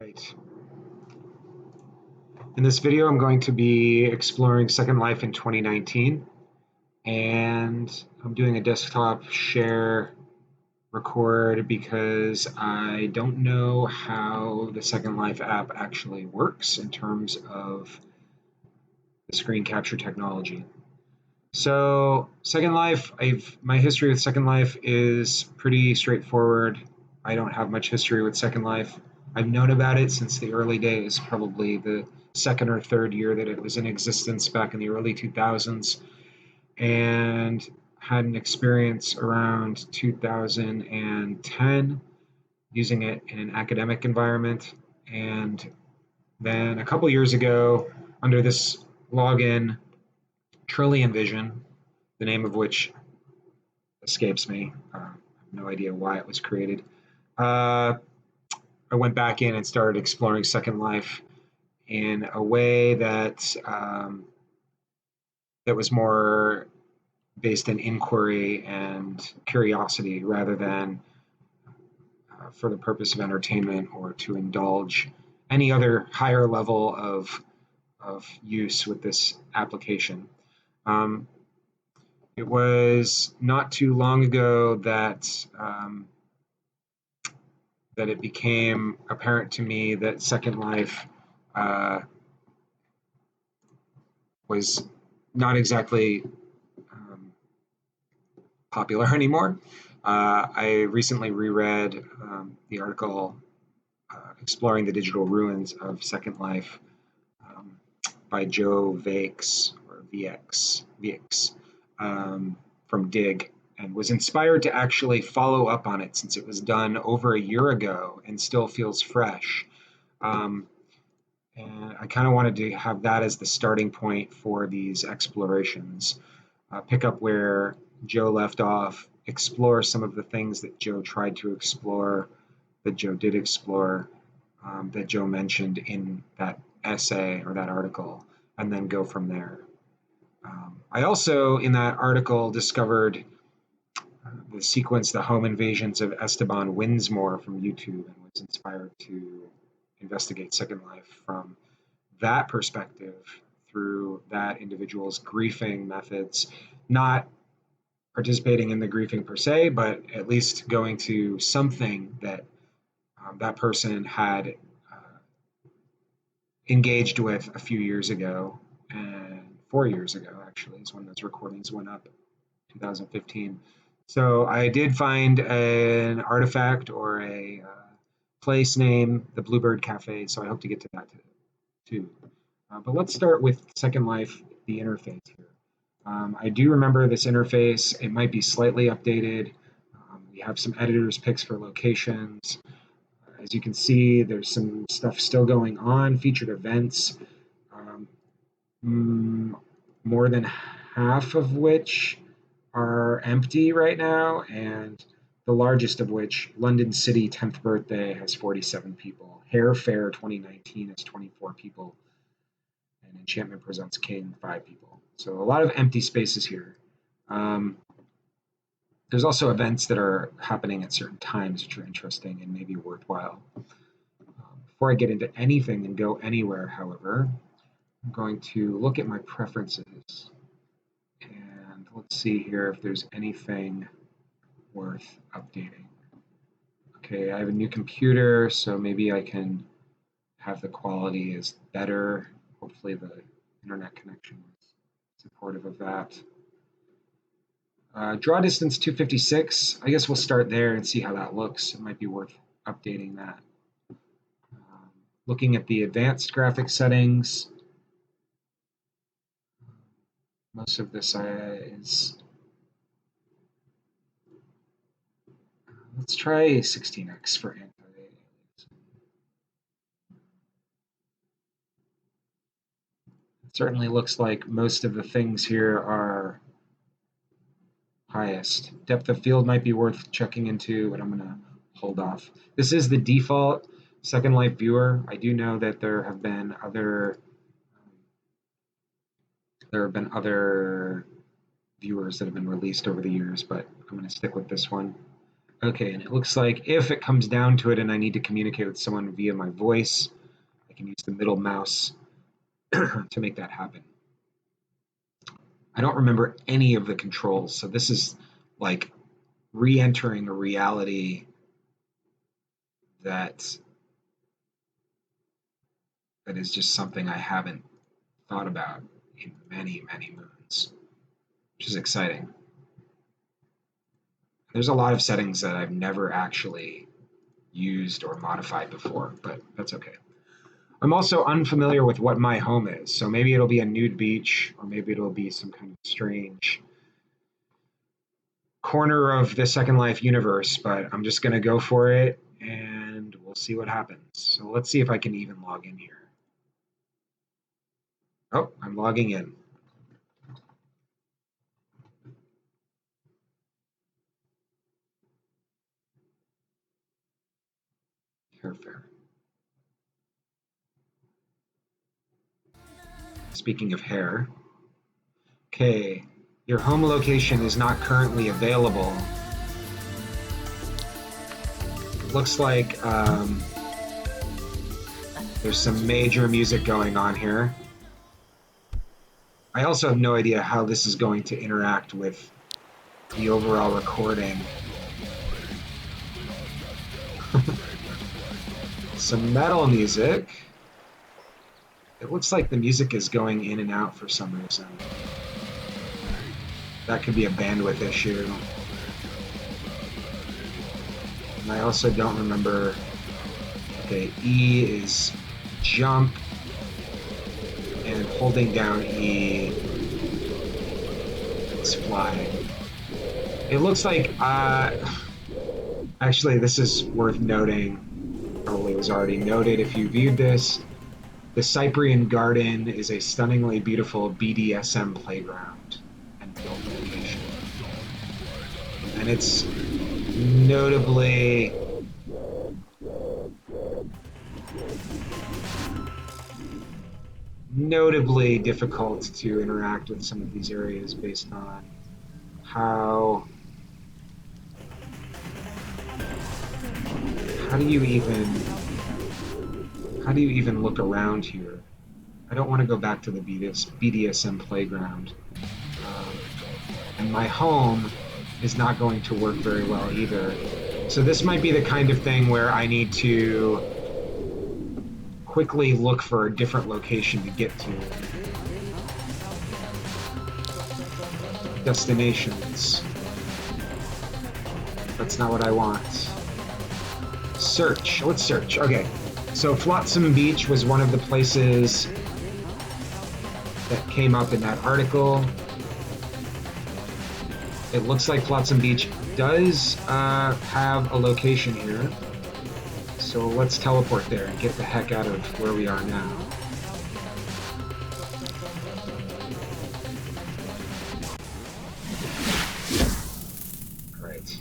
Right. In this video, I'm going to be exploring Second Life in 2019, and I'm doing a desktop share record because I don't know how the Second Life app actually works in terms of the screen capture technology. So, Second Life, my history with Second Life is pretty straightforward. I don't have much history with Second Life. I've known about it since the early days, probably the second or third year that it was in existence back in the early 2000s, and had an experience around 2010 using it in an academic environment. And then a couple years ago, under this login, Trillion Vision, the name of which escapes me. I have no idea why it was created. I went back in and started exploring Second Life in a way that was more based in inquiry and curiosity rather than for the purpose of entertainment or to indulge any other higher level of use with this application. Um, it was not too long ago that it became apparent to me that Second Life uh, was not exactly popular anymore. I recently reread the article exploring the digital ruins of Second Life um, by Joe Vx from Digg, and was inspired to actually follow up on it since it was done over a year ago and still feels fresh. Um, and I kind of wanted to have that as the starting point for these explorations. Pick up where Joe left off, explore some of the things that Joe tried to explore, that Joe did explore, that Joe mentioned in that essay or that article, and then go from there. I also, in that article, discovered the sequence, The Home Invasions of Esteban Winsmore from YouTube, and was inspired to investigate Second Life from that perspective through that individual's griefing methods, not participating in the griefing per se, but at least going to something that that person had engaged with a few years ago, and 4 years ago actually is when those recordings went up, 2015. So I did find an artifact or a place name, the Bluebird Cafe. So I hope to get to that too. But let's start with Second Life, the interface here. I do remember this interface. It might be slightly updated. We have some editor's picks for locations. As you can see, there's some stuff still going on, featured events, more than half of which are empty right now, and the largest of which, London City 10th birthday, has 47 people. Hair Fair 2019 has 24 people, and Enchantment Presents King, 5 people. So a lot of empty spaces here. There's also events that are happening at certain times which are interesting and maybe worthwhile. Before I get into anything and go anywhere, however, I'm going to look at my preferences and let's see here if there's anything worth updating. Okay, I have a new computer, so maybe I can have the quality is better. Hopefully the internet connection is supportive of that. Draw distance 256. I guess we'll start there and see how that looks. It might be worth updating that. Looking at the advanced graphics settings, most of this is, let's try 16x for anti-aliasing. It certainly looks like most of the things here are highest. Depth of field might be worth checking into, but I'm going to hold off. This is the default Second Life viewer. I do know that there have been other viewers that have been released over the years, but I'm going to stick with this one. Okay, and it looks like if it comes down to it and I need to communicate with someone via my voice, I can use the middle mouse to make that happen. I don't remember any of the controls, so this is like re-entering a reality that that is just something I haven't thought about in many, many moons, which is exciting. There's a lot of settings that I've never actually used or modified before, but that's okay. I'm also unfamiliar with what my home is, so maybe it'll be a nude beach, or maybe it'll be some kind of strange corner of the Second Life universe, but I'm just going to go for it and we'll see what happens. So let's see if I can even log in here. Oh, I'm logging in. Fair. Speaking of hair, okay, your home location is not currently available. Looks like there's some major music going on here. I also have no idea how this is going to interact with the overall recording. Some metal music. It looks like the music is going in and out for some reason. That could be a bandwidth issue. And I also don't remember. Okay, E is jump, and holding down E is fly. It looks like, actually, this is worth noting. Probably was already noted if you viewed this. The Cyprian Garden is a stunningly beautiful BDSM playground and film location. And it's notably difficult to interact with some of these areas based on how how do you even look around here? I don't want to go back to the BDSM playground. Um, and my home is not going to work very well either. So this might be the kind of thing where I need to quickly look for a different location to get to. Destinations. That's not what I want. Search. Let's search. Okay. So Flotsam Beach was one of the places that came up in that article. It looks like Flotsam Beach does have a location here. So let's teleport there and get the heck out of where we are now. All right.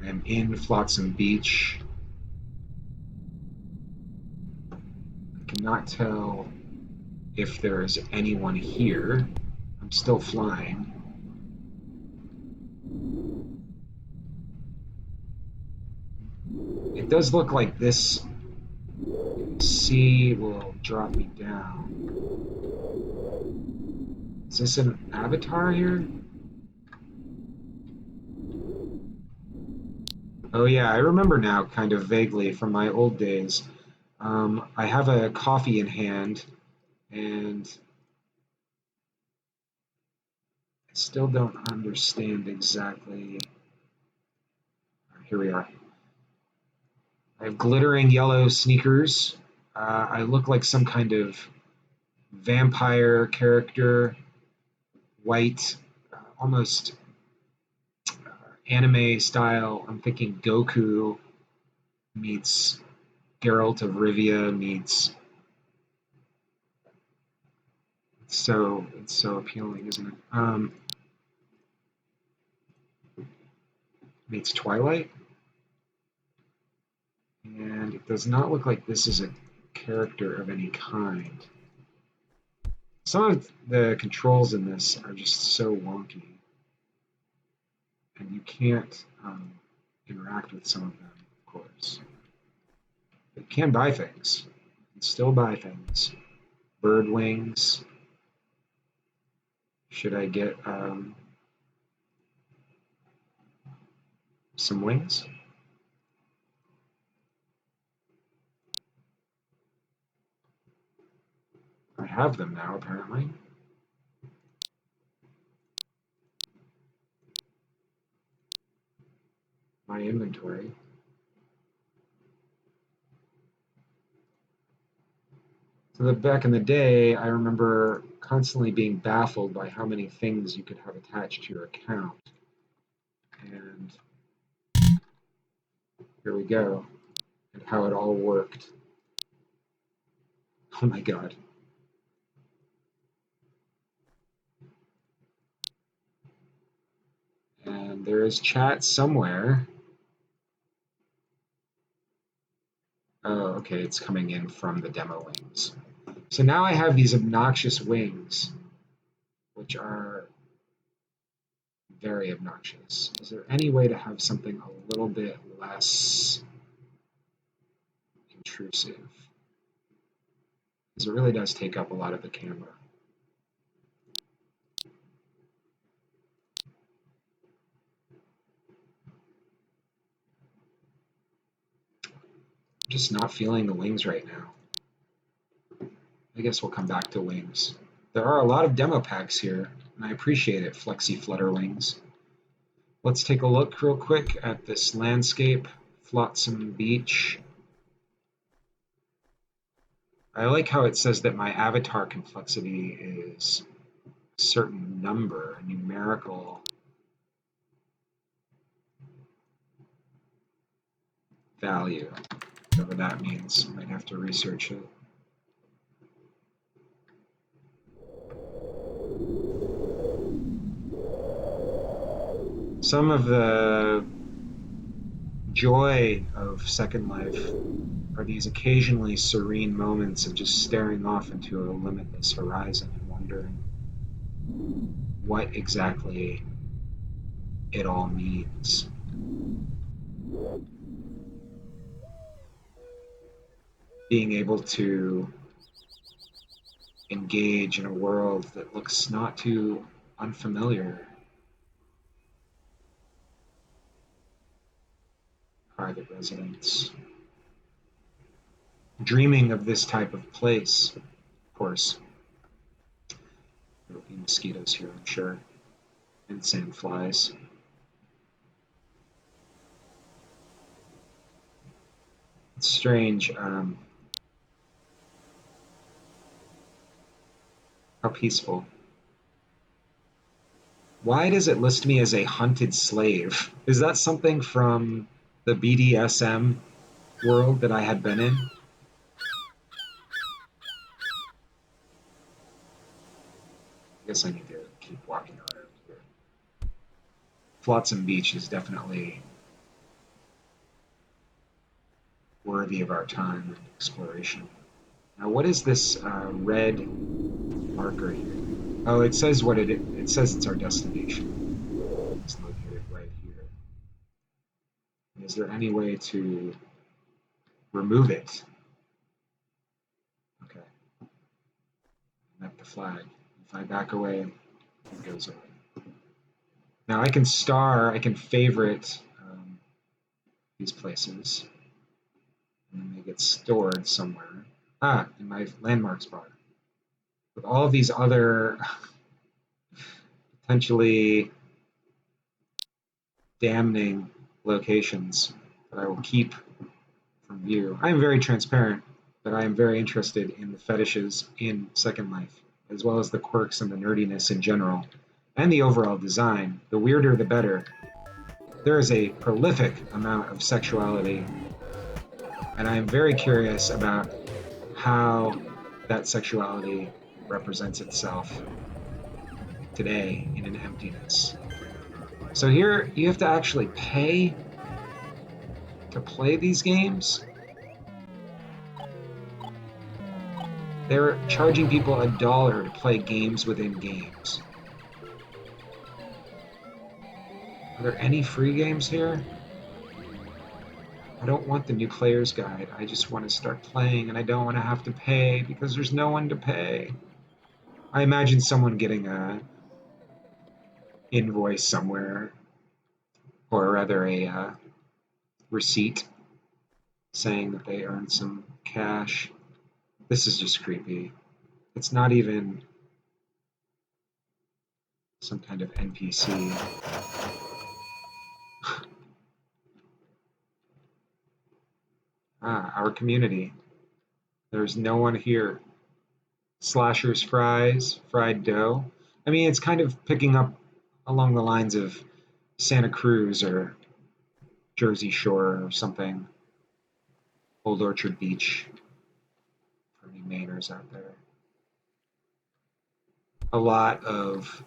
I am in Flotsam Beach. I cannot tell if there is anyone here. I'm still flying. It does look like this sea will drop me down. Is this an avatar here? Oh yeah, I remember now, kind of vaguely from my old days. I have a coffee in hand, and I still don't understand exactly. Here we are. I have glittering yellow sneakers. I look like some kind of vampire character, white, almost anime style. I'm thinking Goku meets Geralt of Rivia meets. It's so appealing, isn't it? Meets Twilight, and it does not look like this is a character of any kind. Some of the controls in this are just so wonky. and you can't interact with some of them, of course. But you can buy things. You can still buy things. Bird wings. Should I get some wings? I have them now, apparently. My inventory. So back in the day, I remember constantly being baffled by how many things you could have attached to your account. And here we go, and how it all worked. Oh my God. And there is chat somewhere. Oh, okay, it's coming in from the demo wings. So now I have these obnoxious wings, which are very obnoxious. Is there any way to have something a little bit less intrusive? Because it really does take up a lot of the camera. I'm just not feeling the wings right now. I guess we'll come back to wings. There are a lot of demo packs here, and I appreciate it, Flexi Flutter Wings. Let's take a look real quick at this landscape, Flotsam Beach. I like how it says that my avatar complexity is a certain number, a numerical value, whatever that means. I might have to research it. Some of the joy of Second Life are these occasionally serene moments of just staring off into a limitless horizon and wondering what exactly it all means. Being able to engage in a world that looks not too unfamiliar. Private residence. Dreaming of this type of place, of course. There will be mosquitoes here, I'm sure, and sandflies. It's strange how peaceful. Why does it list me as a hunted slave? Is that something from the BDSM world that I had been in? I guess I need to keep walking around here. Flotsam Beach is definitely worthy of our time and exploration. Now, what is this red marker here? Oh, it says what it says it's our destination. It's located right here. Is there any way to remove it? Okay. At the flag. If I back away, it goes away. Now I can favorite these places, and then they get stored somewhere. In my landmarks bar. With all of these other potentially damning locations that I will keep from view. I am very transparent, but I am very interested in the fetishes in Second Life, as well as the quirks and the nerdiness in general, and the overall design. The weirder, the better. There is a prolific amount of sexuality, and I am very curious about how that sexuality represents itself today in an emptiness. So here you have to actually pay to play these games. They're charging people $1 to play games within games. Are there any free games here? I don't want the new player's guide. I just want to start playing and I don't want to have to pay because there's no one to pay. I imagine someone getting a invoice somewhere, or rather a receipt saying that they earned some cash. This is just creepy. It's not even some kind of NPC. Our community. There's no one here. Slashers, fries, fried dough. I mean, it's kind of picking up along the lines of Santa Cruz or Jersey Shore or something. Old Orchard Beach for any Mainers out there. A lot of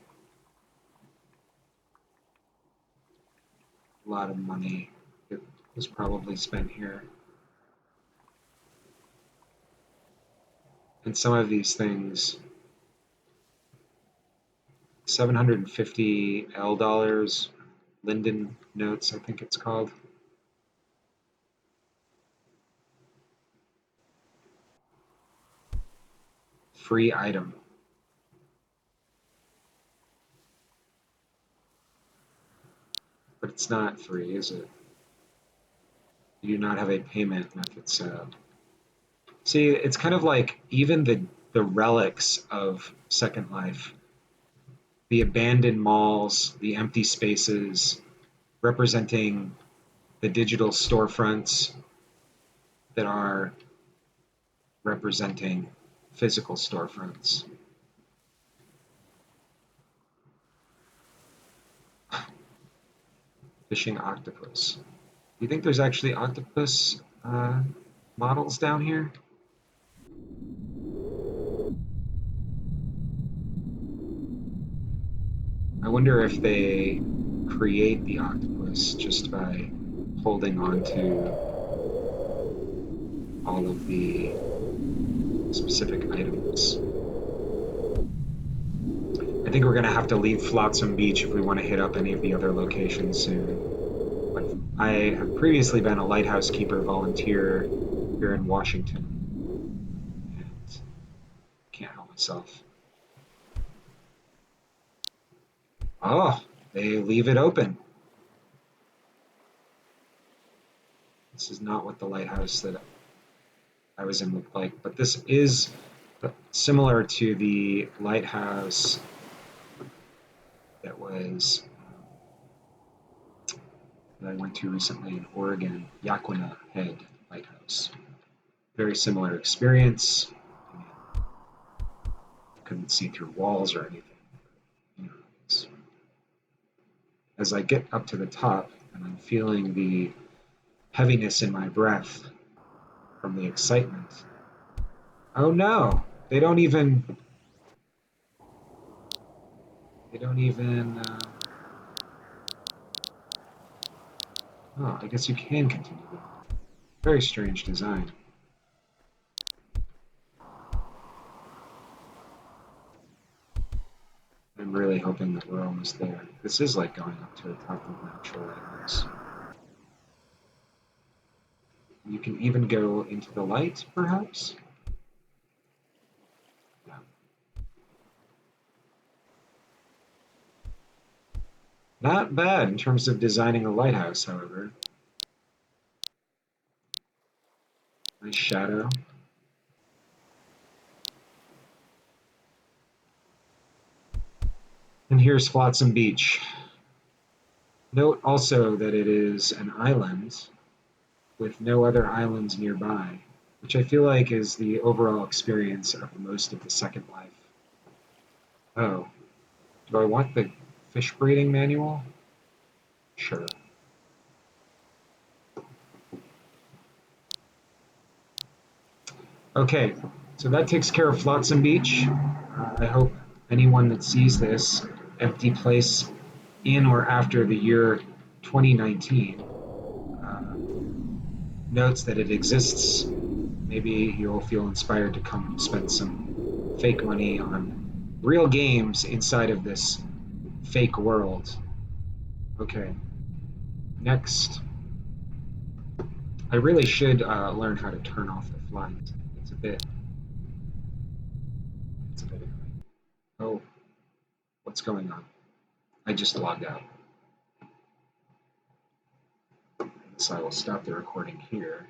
money that was probably spent here. And some of these things, 750 L dollars, Linden notes, I think it's called. Free item. But it's not free, is it? You do not have a payment method set up. See, it's kind of like even the relics of Second Life, the abandoned malls, the empty spaces, representing the digital storefronts that are representing physical storefronts. Fishing octopus. Do you think there's actually octopus models down here? I wonder if they create the octopus just by holding on to all of the specific items. I think we're going to have to leave Flotsam Beach if we want to hit up any of the other locations soon. But I have previously been a lighthouse keeper volunteer here in Washington, and can't help myself. Oh, they leave it open. This is not what the lighthouse that I was in looked like, but this is similar to the lighthouse that was that I went to recently in Oregon, Yaquina Head Lighthouse. Very similar experience. Couldn't see through walls or anything. You know, as I get up to the top and I'm feeling the heaviness in my breath from the excitement. Oh no, they don't even. Oh, I guess you can continue. Very strange design. I'm really hoping that we're almost there. This is like going up to the top of an actual lighthouse. You can even go into the light, perhaps? Yeah. Not bad in terms of designing a lighthouse, however. Nice shadow. And here's Flotsam Beach. Note also that it is an island with no other islands nearby, which I feel like is the overall experience of most of the Second Life. Oh, do I want the fish breeding manual? Sure. Okay, so that takes care of Flotsam Beach. I hope anyone that sees this empty place in or after the year 2019 notes that it exists. Maybe you'll feel inspired to come spend some fake money on real games inside of this fake world. Okay, next, I really should learn how to turn off the flies. It's a bit, it's a bit annoying. Oh, what's going on? I just logged out. So I will stop the recording here.